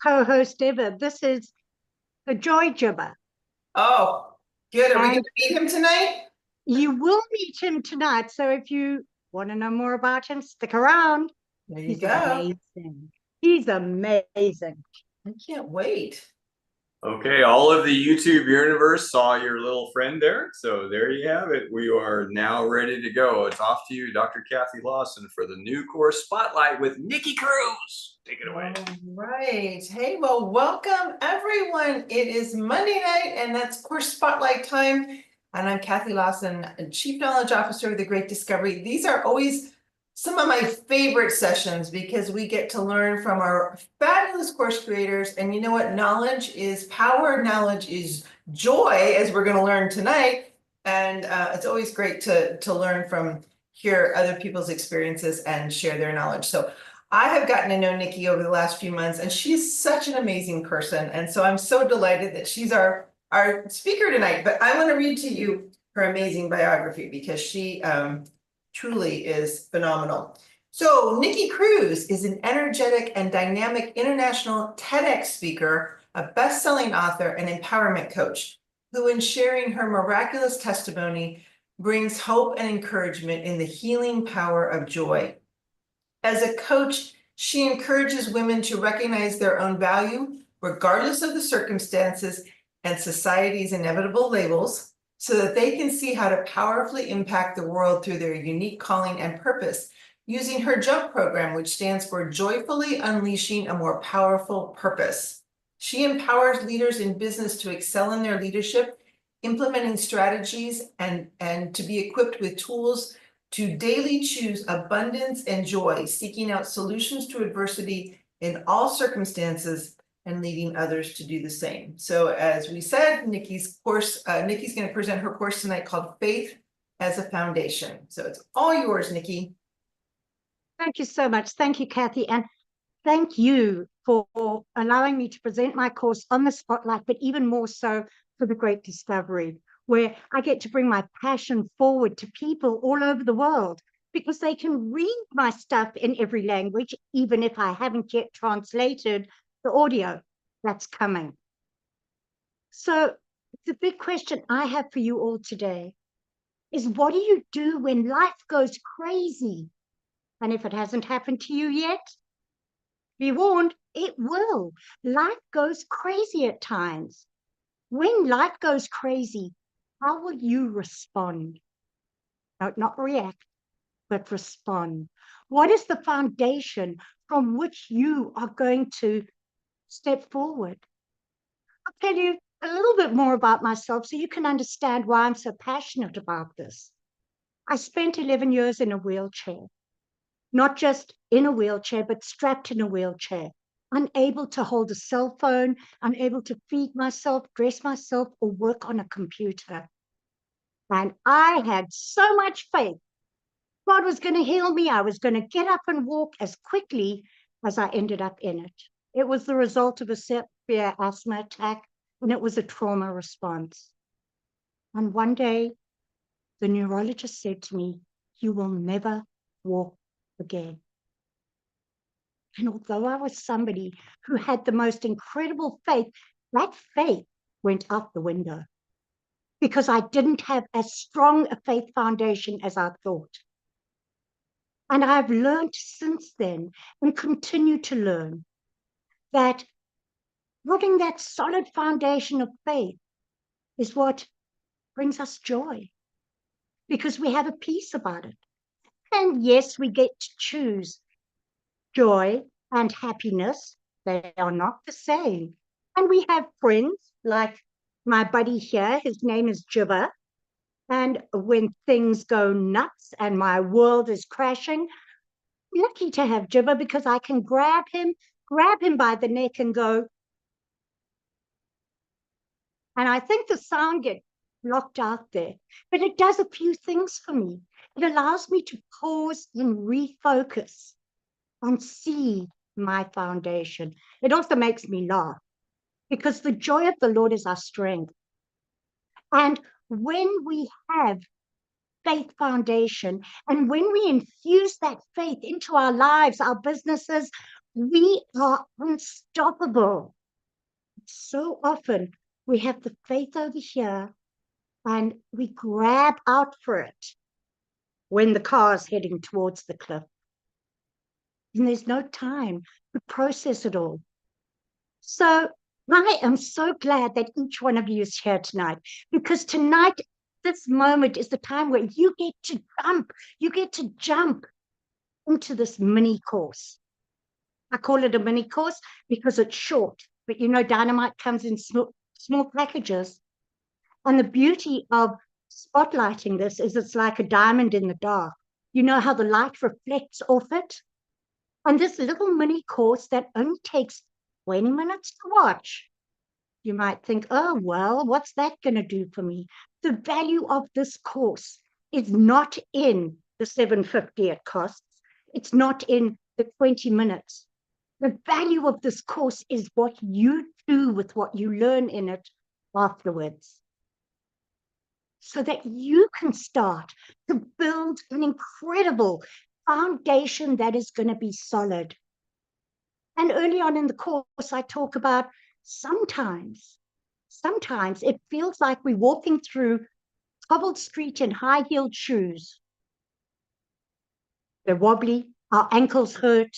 co-host ever. This is the Joy Jibber, Oh, good. Are we going and to meet him tonight? you will meet him tonight. So if you want to know more about him, stick around. There you He's go. amazing. He's amazing. I can't wait. Okay, all of the YouTube universe saw your little friend there. So there you have it. We are now ready to go. It's off to you, Dr. Kathy Lawson, for the new course spotlight with Nikki Cruz. Take it away. All right. Hey, well, welcome everyone. It is Monday night, and that's Course Spotlight time. And I'm Kathy Lawson, Chief Knowledge Officer of the Great Discovery. These are always some of my favorite sessions because we get to learn from our fabulous course creators. And you know what? Knowledge is power. Knowledge is joy, as we're going to learn tonight. And it's always great to learn from, hear other people's experiences and share their knowledge. So I have gotten to know Nikki over the last few months, and she's such an amazing person. And so I'm so delighted that she's our speaker tonight. But I want to read to you her amazing biography because she truly is phenomenal. So Nikki Cruz is an energetic and dynamic international TEDx speaker, a best-selling author, and empowerment coach, who in sharing her miraculous testimony brings hope and encouragement in the healing power of joy. As a coach, she encourages women to recognize their own value, regardless of the circumstances and society's inevitable labels, so that they can see how to powerfully impact the world through their unique calling and purpose, using her JUMP program, which stands for Joyfully Unleashing a More Powerful Purpose. She empowers leaders in business to excel in their leadership, implementing strategies and to be equipped with tools to daily choose abundance and joy, seeking out solutions to adversity in all circumstances and leading others to do the same. So as we said, Nikki's going to present her course tonight called Faith as a Foundation. So it's all yours, Nikki. Thank you so much. Thank you, Kathy. And thank you for allowing me to present my course on the spotlight, but even more so for the Great Discovery, where I get to bring my passion forward to people all over the world because they can read my stuff in every language, even if I haven't yet translated the audio that's coming. So the big question I have for you all today is, what do you do when life goes crazy? And if it hasn't happened to you yet, be warned, it will. Life goes crazy at times. When life goes crazy, how will you respond? No, not react, but respond. What is the foundation from which you are going to step forward? I'll tell you a little bit more about myself so you can understand why I'm so passionate about this. I spent 11 years in a wheelchair, not just in a wheelchair, but strapped in a wheelchair, unable to hold a cell phone, unable to feed myself, dress myself, or work on a computer. And I had so much faith. God was going to heal me. I was going to get up and walk as quickly as I ended up in it. It was the result of a severe asthma attack, and it was a trauma response. And one day, the neurologist said to me, "You will never walk again." And although I was somebody who had the most incredible faith, that faith went out the window because I didn't have as strong a faith foundation as I thought. And I've learned since then and continue to learn that building that solid foundation of faith is what brings us joy because we have a peace about it. And yes, we get to choose joy and happiness. They are not the same. And we have friends like my buddy here, his name is Jibber. And when things go nuts and my world is crashing, I'm lucky to have Jibber because I can grab him by the neck and go. And I think the sound gets blocked out there, but it does a few things for me. It allows me to pause and refocus and see my foundation. It also makes me laugh because the joy of the Lord is our strength. And when we have faith foundation, and when we infuse that faith into our lives, our businesses, we are unstoppable. So often we have the faith over here and we grab out for it when the car is heading towards the cliff. And there's no time to process it all. So I am so glad that each one of you is here tonight, because tonight, this moment is the time where you get to jump into this mini course. I call it a mini course because it's short, but you know, Dynamite comes in small packages. And the beauty of spotlighting this is it's like a diamond in the dark. You know how the light reflects off it? And this little mini course that only takes 20 minutes to watch. You might think, oh, well, what's that going to do for me? The value of this course is not in the $7.50 it costs. It's not in the 20 minutes. The value of this course is what you do with what you learn in it afterwards, so that you can start to build an incredible foundation that is going to be solid. And early on in the course, I talk about sometimes it feels like we're walking through cobbled street in high-heeled shoes. They're wobbly, our ankles hurt.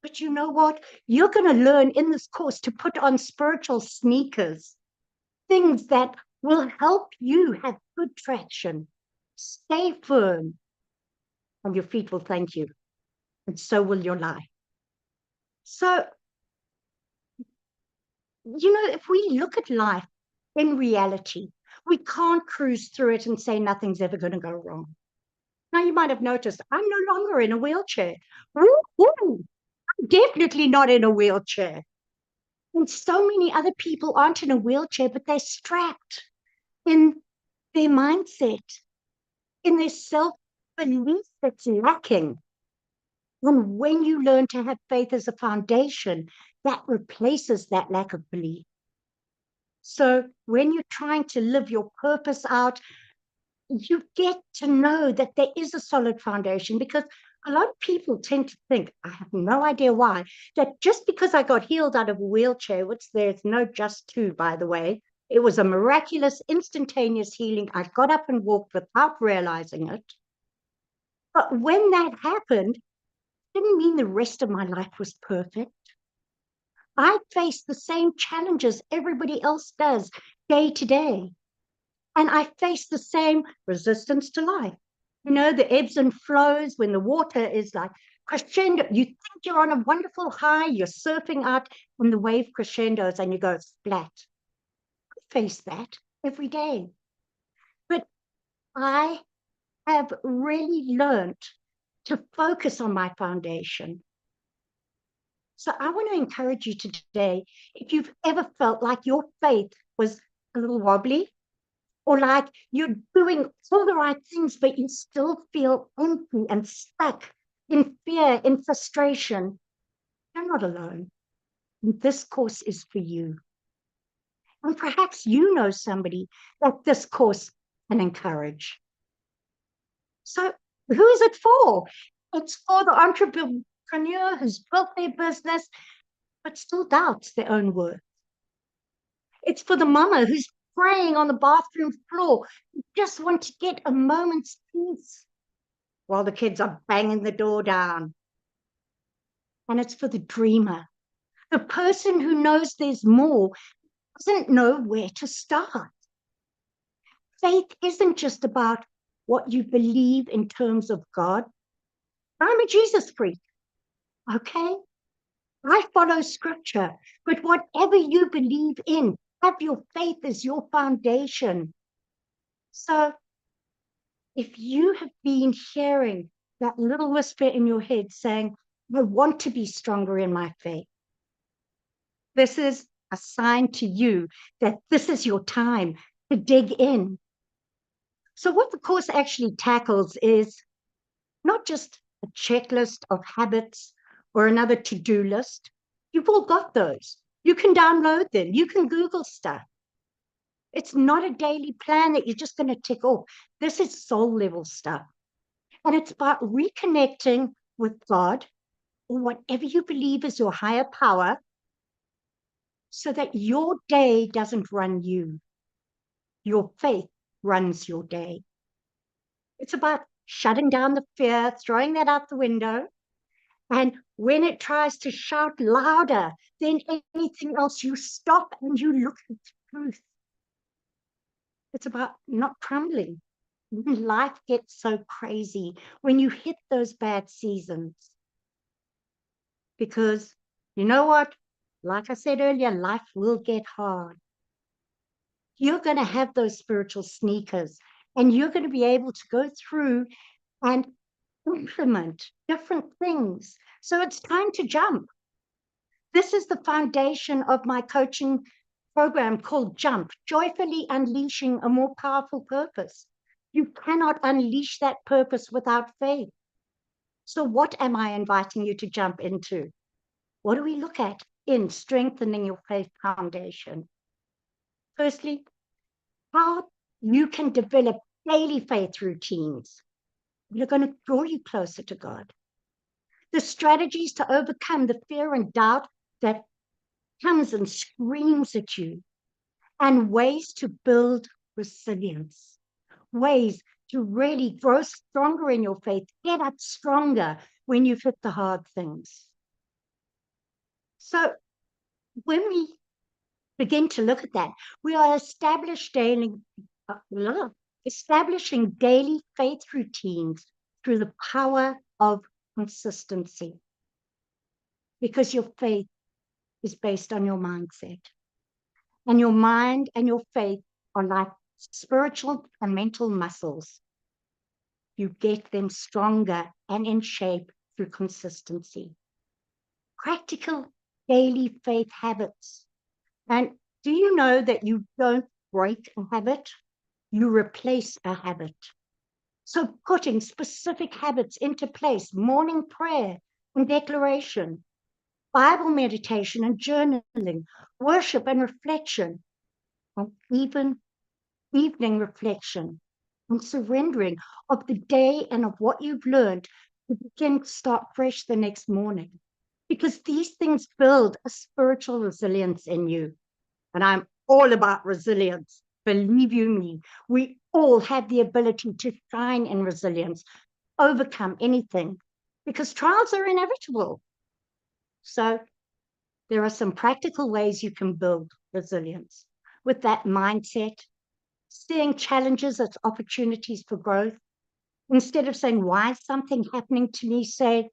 But you know what? You're going to learn in this course to put on spiritual sneakers, things that will help you have good traction. Stay firm, and your feet will thank you, and so will your life. So, you know, if we look at life in reality, we can't cruise through it and say nothing's ever going to go wrong. Now, you might have noticed I'm no longer in a wheelchair. Woo-hoo! I'm definitely not in a wheelchair. And so many other people aren't in a wheelchair, but they're strapped in their mindset, in their self-belief that's lacking. And when you learn to have faith as a foundation, that replaces that lack of belief. So when you're trying to live your purpose out, you get to know that there is a solid foundation, because a lot of people tend to think, I have no idea why, that just because I got healed out of a wheelchair, which there's no just to, by the way, it was a miraculous, instantaneous healing. I got up and walked without realizing it. But when that happened, it didn't mean the rest of my life was perfect. I face the same challenges everybody else does day to day. And I face the same resistance to life. You know, the ebbs and flows when the water is like crescendo. You think you're on a wonderful high, you're surfing out and the wave crescendos and you go splat. I face that every day. But I have really learned to focus on my foundation. So I want to encourage you today, if you've ever felt like your faith was a little wobbly, or like you're doing all the right things, but you still feel empty and stuck in fear, in frustration, you're not alone. This course is for you. And perhaps you know somebody that this course can encourage. So who is it for? It's for the entrepreneur who's built their business, but still doubts their own worth. It's for the mama who's praying on the bathroom floor, you just want to get a moment's peace while the kids are banging the door down. And it's for the dreamer, the person who knows there's more, doesn't know where to start. Faith isn't just about what you believe in terms of God. I'm a Jesus freak, okay? I follow scripture, but whatever you believe in, have your faith as your foundation. So if you have been hearing that little whisper in your head saying, I want to be stronger in my faith, this is a sign to you that this is your time to dig in. So what the course actually tackles is not just a checklist of habits or another to-do list. You've all got those. You can download them. You can Google stuff. It's not a daily plan that you're just going to tick off. This is soul level stuff. And it's about reconnecting with God or whatever you believe is your higher power, so that your day doesn't run you. Your faith runs your day. It's about shutting down the fear, throwing that out the window. And when it tries to shout louder than anything else, you stop and you look at the truth. It's about not crumbling. When life gets so crazy, when you hit those bad seasons. Because you know what? Like I said earlier, life will get hard. You're going to have those spiritual sneakers, and you're going to be able to go through and implement different things. So it's time to jump. This is the foundation of my coaching program called Jump, Joyfully Unleashing a More Powerful Purpose. You cannot unleash that purpose without faith. So what am I inviting you to jump into? What do we look at in strengthening your faith foundation? Firstly, how you can develop daily faith routines. They're going to draw you closer to God. The strategies to overcome the fear and doubt that comes and screams at you, and ways to build resilience, ways to really grow stronger in your faith, get up stronger when you've hit the hard things. So when we begin to look at that, we are establishing daily faith routines through the power of consistency, because your faith is based on your mindset, and your mind and your faith are like spiritual and mental muscles. You get them stronger and in shape through consistency. Practical daily faith habits. And do you know that you don't break a habit? You replace a habit. So putting specific habits into place, morning prayer and declaration, Bible meditation and journaling, worship and reflection, and even evening reflection and surrendering of the day and of what you've learned to begin to start fresh the next morning. Because these things build a spiritual resilience in you. And I'm all about resilience. Believe you me, we all have the ability to shine in resilience, overcome anything, because trials are inevitable. So there are some practical ways you can build resilience with that mindset, seeing challenges as opportunities for growth. Instead of saying, why is something happening to me, say,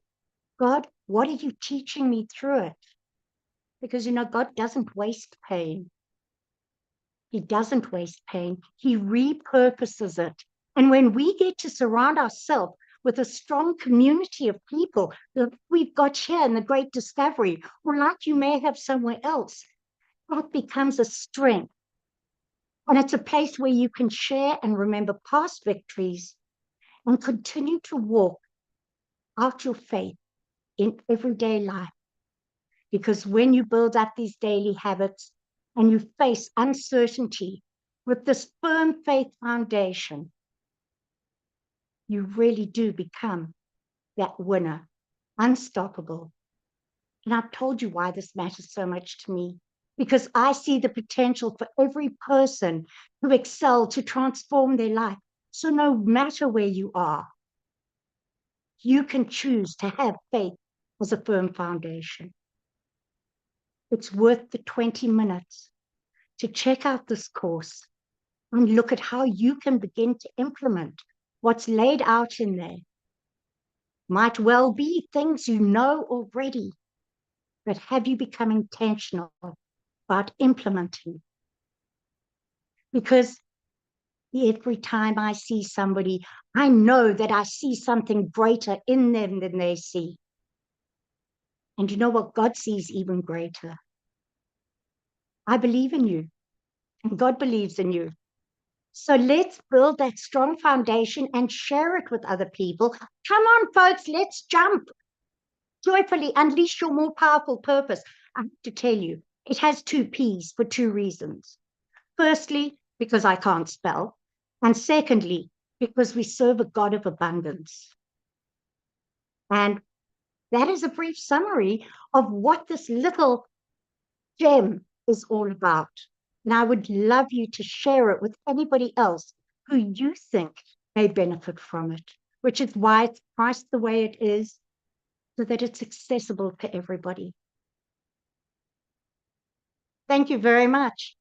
God, what are you teaching me through it? Because, God doesn't waste pain. He doesn't waste pain. He repurposes it. And when we get to surround ourselves with a strong community of people that we've got here in the Great Discovery, or like you may have somewhere else, that becomes a strength. And it's a place where you can share and remember past victories and continue to walk out your faith in everyday life. Because when you build up these daily habits and you face uncertainty with this firm faith foundation, you really do become that winner, unstoppable. And I've told you why this matters so much to me, because I see the potential for every person to excel, to transform their life. So no matter where you are, you can choose to have faith as a firm foundation. It's worth the 20 minutes to check out this course and look at how you can begin to implement what's laid out in there. Might well be things you know already, but have you become intentional about implementing? Because every time I see somebody, I know that I see something greater in them than they see. And you know what? God sees even greater. I believe in you, and God believes in you. So let's build that strong foundation and share it with other people. Come on, folks, let's jump. Joyfully unleash your more powerful purpose. I have to tell you, it has 2 P's for 2 reasons. Firstly, because I can't spell. And secondly, because we serve a God of abundance. And That is a brief summary of what this little gem is all about. And I would love you to share it with anybody else who you think may benefit from it, which is why it's priced the way it is, so that it's accessible to everybody. Thank you very much.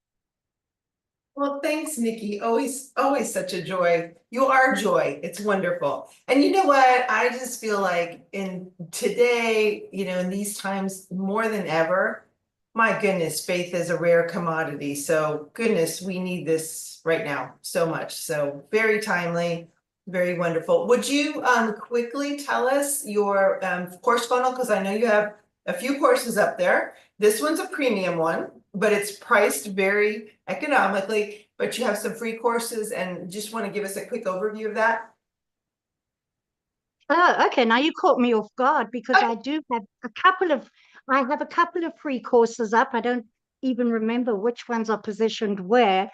Well, thanks, Nikki. Always such a joy. You are joy. It's wonderful. And you know what? I just feel like in today, in these times more than ever, my goodness, faith is a rare commodity. So goodness, we need this right now so much. So very timely, very wonderful. Would you quickly tell us your course funnel? Because I know you have a few courses up there. This one's a premium one, but it's priced very economically, but you have some free courses, and just want to give us a quick overview of that. Oh, okay. Now you caught me off guard, because I do have a couple of free courses up. I don't even remember which ones are positioned where.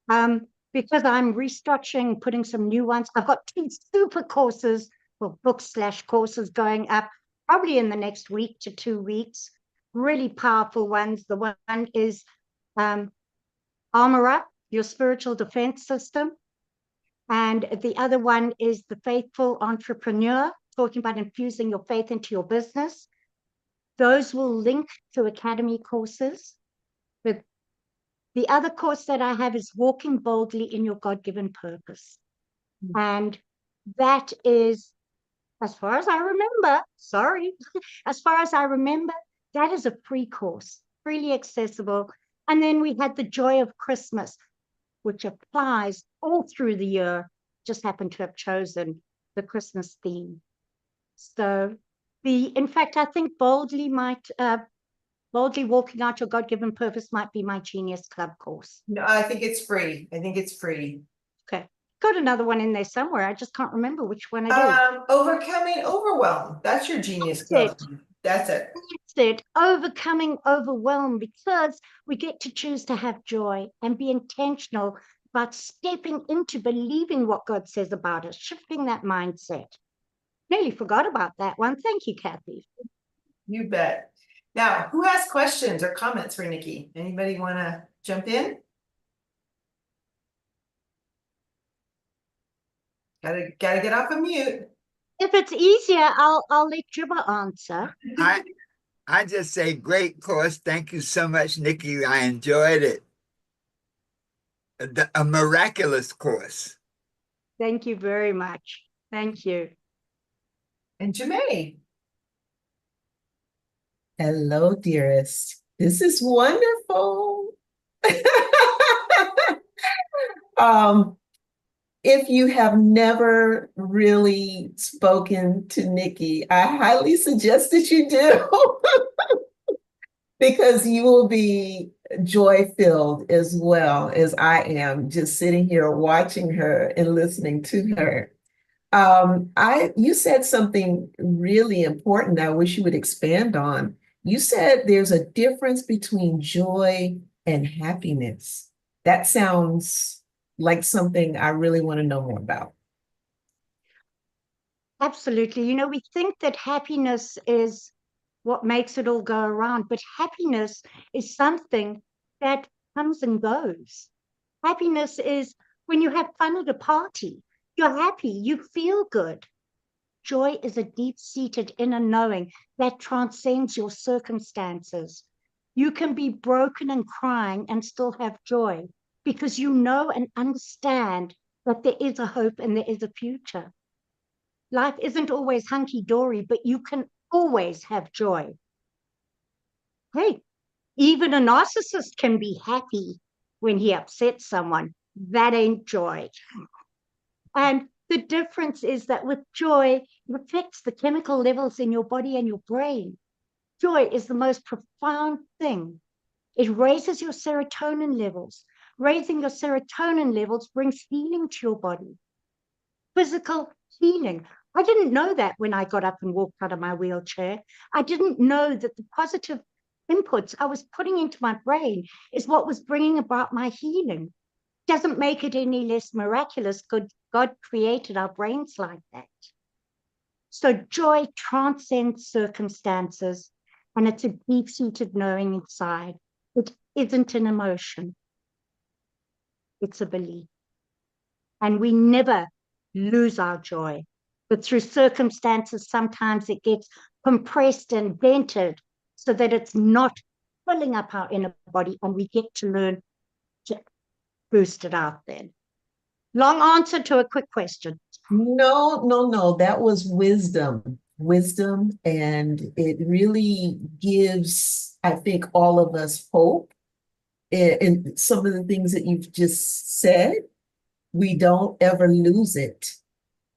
Because I'm restructuring, putting some new ones. I've got 2 super courses, or books/courses going up probably in the next week to 2 weeks. Really powerful ones. The one is Armor Up, Your Spiritual Defense System. And the other one is The Faithful Entrepreneur, talking about infusing your faith into your business. Those will link to Academy courses. But the other course that I have is Walking Boldly in Your God-Given Purpose. And that is, as far as I remember, as far as I remember, that is a free course, freely accessible. And then we had The Joy of Christmas, which applies all through the year. Just happened to have chosen the Christmas theme. So in fact, I think Boldly Walking Out Your God-Given Purpose might be my Genius Club course. No, I think it's free. Okay. Got another one in there somewhere. I just can't remember which one it is. Overcoming Overwhelm. That's your Genius Club. That's it. That's it. Overcoming Overwhelm, because we get to choose to have joy and be intentional about stepping into believing what God says about us, shifting that mindset. Nearly forgot about that one. Thank you, Kathy. You bet. Now, who has questions or comments for Nikki? Anybody want to jump in? Gotta get off of mute. If it's easier, I'll let Jibba answer. I just say great course. Thank you so much, Nikki. I enjoyed it. A miraculous course. Thank you very much. Thank you. And Jemay. Hello, dearest. This is wonderful. If you have never really spoken to Nikki, I highly suggest that you do, because you will be joy-filled as well as I am, just sitting here watching her and listening to her. You said something really important I wish you would expand on. You said there's a difference between joy and happiness. That sounds like something I really want to know more about. Absolutely. We think that happiness is what makes it all go around, but happiness is something that comes and goes. Happiness is when you have fun at a party. You're happy, you feel good. Joy is a deep-seated inner knowing that transcends your circumstances. You can be broken and crying and still have joy, because you know and understand that there is a hope and there is a future. Life isn't always hunky-dory, but you can always have joy. Hey, even a narcissist can be happy when he upsets someone. That ain't joy. And the difference is that with joy, it affects the chemical levels in your body and your brain. Joy is the most profound thing. It raises your serotonin levels. Raising your serotonin levels brings healing to your body. Physical healing. I didn't know that when I got up and walked out of my wheelchair. I didn't know that the positive inputs I was putting into my brain is what was bringing about my healing. Doesn't make it any less miraculous. God created our brains like that. So joy transcends circumstances, and it's a deep-seated knowing inside. It isn't an emotion. It's a belief. And we never lose our joy. But through circumstances, sometimes it gets compressed and dented so that it's not filling up our inner body, and we get to learn to boost it out then. Long answer to a quick question. No, that was wisdom. Wisdom, and it really gives, I think, all of us hope. And some of the things that you've just said, we don't ever lose it.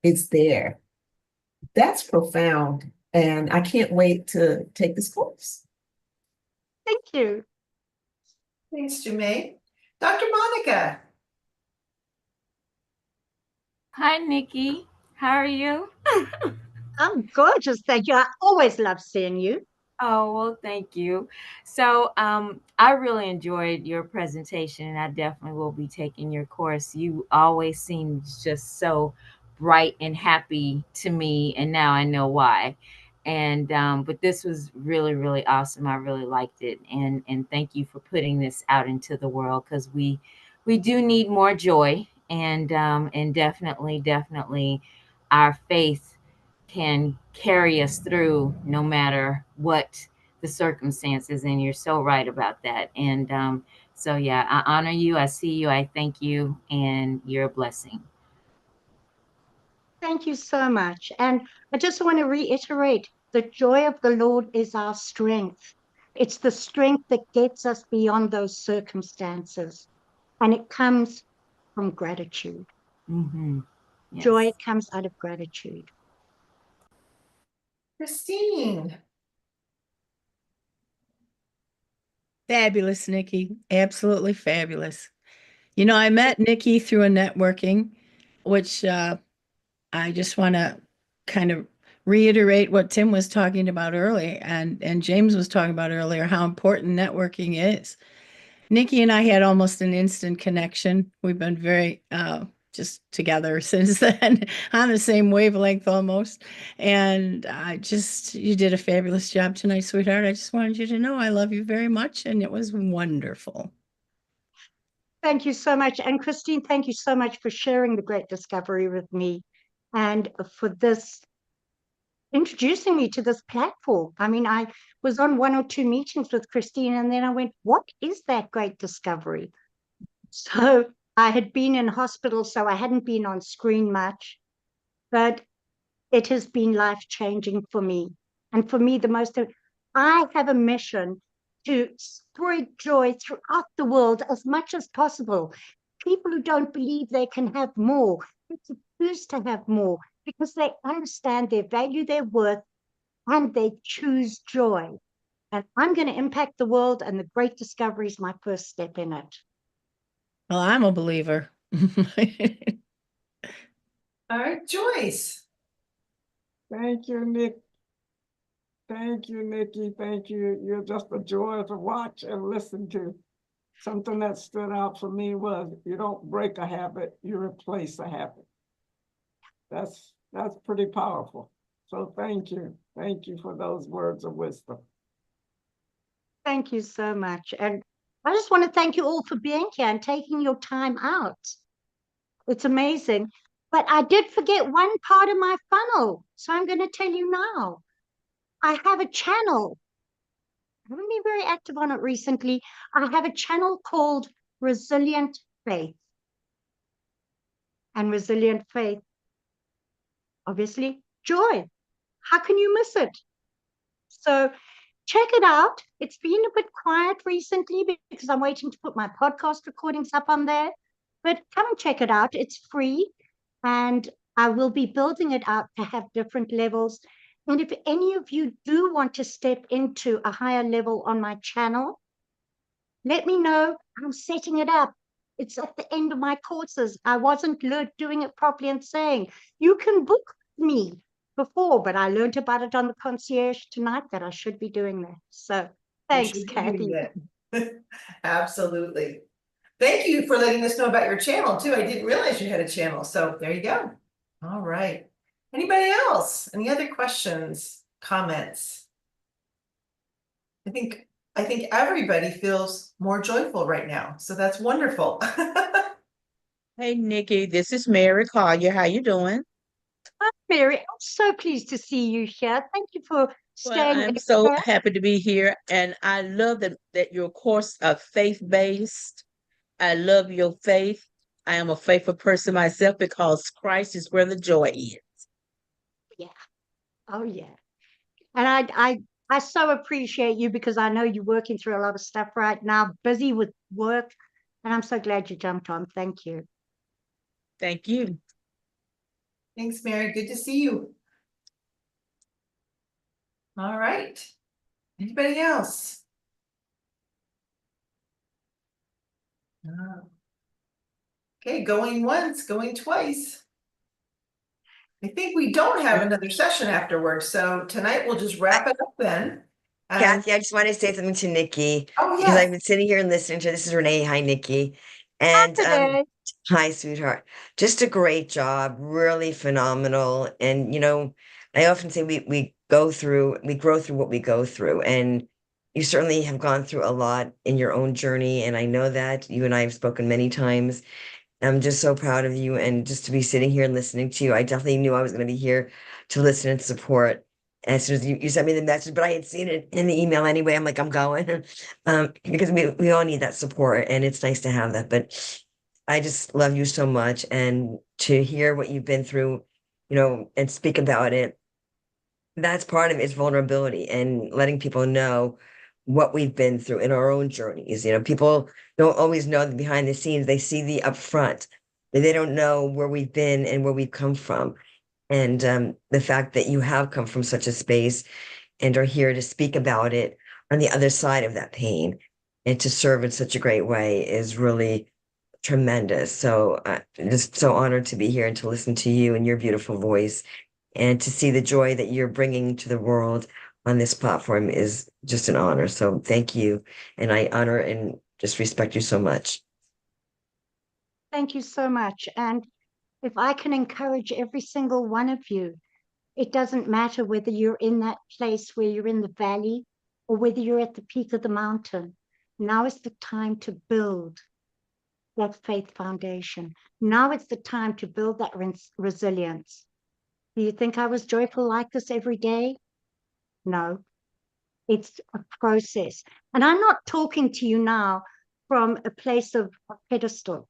It's there. That's profound, and I can't wait to take this course. Thank you. Thanks, Jermaine. Dr. Monica. Hi, Nikki. How are you? I'm gorgeous. Thank you. I always love seeing you. Oh, well, thank you. So, I really enjoyed your presentation, and I definitely will be taking your course. You always seem just so bright and happy to me, and now I know why. And but this was really, really awesome. I really liked it, and thank you for putting this out into the world, because we do need more joy, and definitely our faith can carry us through no matter what the circumstances. And you're so right about that. And so, yeah, I honor you. I see you. I thank you. And you're a blessing. Thank you so much. And I just want to reiterate, the joy of the Lord is our strength. It's the strength that gets us beyond those circumstances. And it comes from gratitude. Mm-hmm. Yes. Joy comes out of gratitude. Christine. Fabulous, Nikki. Absolutely fabulous. You know, I met Nikki through a networking, which I just want to kind of reiterate what Tim was talking about earlier, and James was talking about earlier, how important networking is. Nikki and I had almost an instant connection. We've been very just together since then, on the same wavelength almost. And you did a fabulous job tonight, sweetheart. I just wanted you to know I love you very much, and it was wonderful. Thank you so much. And Christine, thank you so much for sharing the great discovery with me, and for this introducing me to this platform. I mean, I was on 1 or 2 meetings with Christine, and then I went, what is that great discovery? So I had been in hospital, so I hadn't been on screen much, but it has been life-changing for me. And for me, I have a mission to spread joy throughout the world as much as possible. People who don't believe they can have more, they choose to have more, because they understand their value, their worth, and they choose joy. And I'm going to impact the world, and the great discovery is my first step in it. Well, I'm a believer. All right, Joyce. Thank you, Nick. Thank you, Nikki. Thank you. You're just a joy to watch and listen to. Something that stood out for me was you don't break a habit, you replace a habit. That's pretty powerful. So thank you. Thank you for those words of wisdom. Thank you so much. And I just want to thank you all for being here and taking your time out. It's amazing. But I did forget one part of my funnel, so I'm going to tell you now. I have a channel. I haven't been very active on it recently. I have a channel called Resilient Faith. And Resilient Faith, obviously, joy. How can you miss it? So check it out. It's been a bit quiet recently because I'm waiting to put my podcast recordings up on there. But come and check it out. It's free. And I will be building it out to have different levels. And if any of you do want to step into a higher level on my channel, let me know. I'm setting it up. It's at the end of my courses. I wasn't doing it properly and saying, you can book me before, but I learned about it on the concierge tonight that I should be doing that. So thanks, Kathy. Absolutely. Thank you for letting us know about your channel too. I didn't realize you had a channel. So there you go. All right. Anybody else? Any other questions, comments? I think everybody feels more joyful right now, so that's wonderful. Hey Nikki, this is Mary Collier. How you doing? Hi, Mary, I'm so pleased to see you here. Thank you for Well, staying I'm so extra. happy to be here, and I love that your course are faith-based. I love your faith. I am a faithful person myself because Christ is where the joy is. Yeah. Oh, yeah. And I so appreciate you because I know you're working through a lot of stuff right now, busy with work, and I'm so glad you jumped on. Thank you. Thank you. Thanks, Mary. Good to see you. All right. Anybody else? No. Okay, going once, going twice. I think we don't have another session afterwards, so tonight we'll just wrap it up then. And Kathy, I just want to say something to Nikki oh because I've yes, been sitting here and listening to this is Renee. Hi, Nikki. And Today. hi, sweetheart. Just a great job, really phenomenal. And I often say we grow through what we go through. And you certainly have gone through a lot in your own journey. And I know that you and I have spoken many times. I'm just so proud of you and just to be sitting here and listening to you. I definitely knew I was going to be here to listen and support. As soon as you sent me the message, but I had seen it in the email anyway. I'm like, I'm going. Because we all need that support and it's nice to have that. But I just love you so much. And to hear what you've been through, and speak about it, that's part of its vulnerability and letting people know what we've been through in our own journeys. People don't always know the behind the scenes. They see the upfront, but they don't know where we've been and where we've come from. And the fact that you have come from such a space and are here to speak about it on the other side of that pain and to serve in such a great way is really tremendous. So I'm just so honored to be here and to listen to you and your beautiful voice and to see the joy that you're bringing to the world on this platform is just an honor. So thank you. And I honor and just respect you so much. Thank you so much. And if I can encourage every single one of you, it doesn't matter whether you're in that place where you're in the valley or whether you're at the peak of the mountain. Now is the time to build that faith foundation. Now it's the time to build that resilience. Do you think I was joyful like this every day? No, it's a process. And I'm not talking to you now from a place of a pedestal.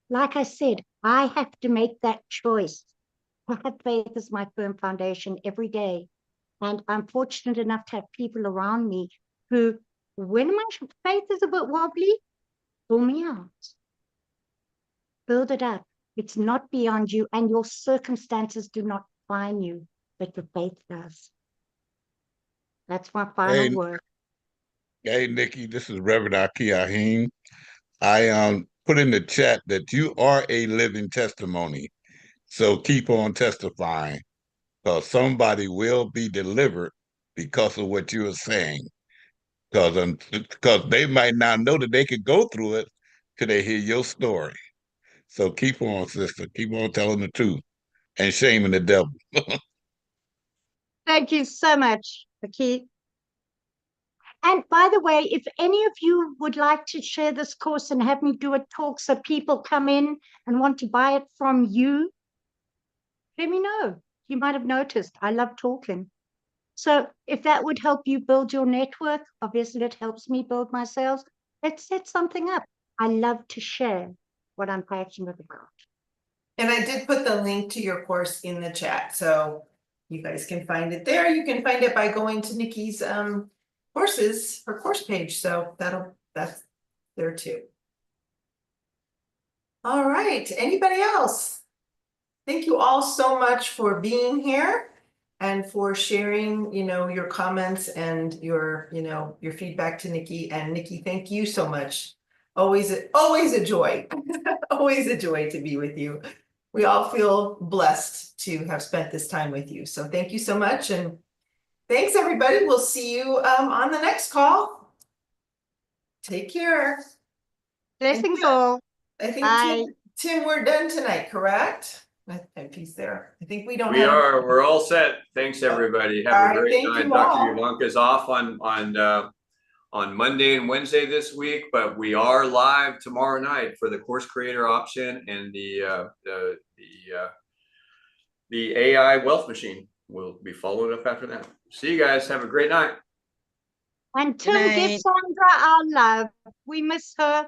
Like I said, I have to make that choice to have faith as my firm foundation every day. And I'm fortunate enough to have people around me who, when my faith is a bit wobbly, pull me out. Build it up. It's not beyond you, and your circumstances do not define you, but your faith does. That's my final word. Hey, Nikki, this is Reverend Aki Ahim. I put in the chat that you are a living testimony. So keep on testifying because somebody will be delivered because of what you are saying. Because they might not know that they could go through it till they hear your story. So keep on, sister. Keep on telling the truth and shaming the devil. Thank you so much, Aki. And by the way, if any of you would like to share this course and have me do a talk so people come in and want to buy it from you, let me know. You might have noticed I love talking. So if that would help you build your network, obviously it helps me build my sales. Let's set something up. I love to share what I'm passionate about. and I did put the link to your course in the chat, so you guys can find it there. You can find it by going to Nikki's courses, her course page. So that's there too. All right, anybody else? Thank you all so much for being here and for sharing, your comments and your feedback to Nikki. And Nikki, thank you so much. Always a joy, always a joy to be with you. We all feel blessed to have spent this time with you. So thank you so much. And thanks everybody. We'll see you on the next call. Take care. Blessings all. I think Bye. Tim, we're done tonight, correct? If he's there. I think we don't We have. are, we're all set. Thanks, everybody. All Have right, a great thank night. you Dr. all. Ivanka's off on Monday and Wednesday this week, but we are live tomorrow night for the course creator option and the AI wealth machine. We'll be followed up after that. See you guys. Have a great night. And Good Tim, give night. Sandra our love. We miss her.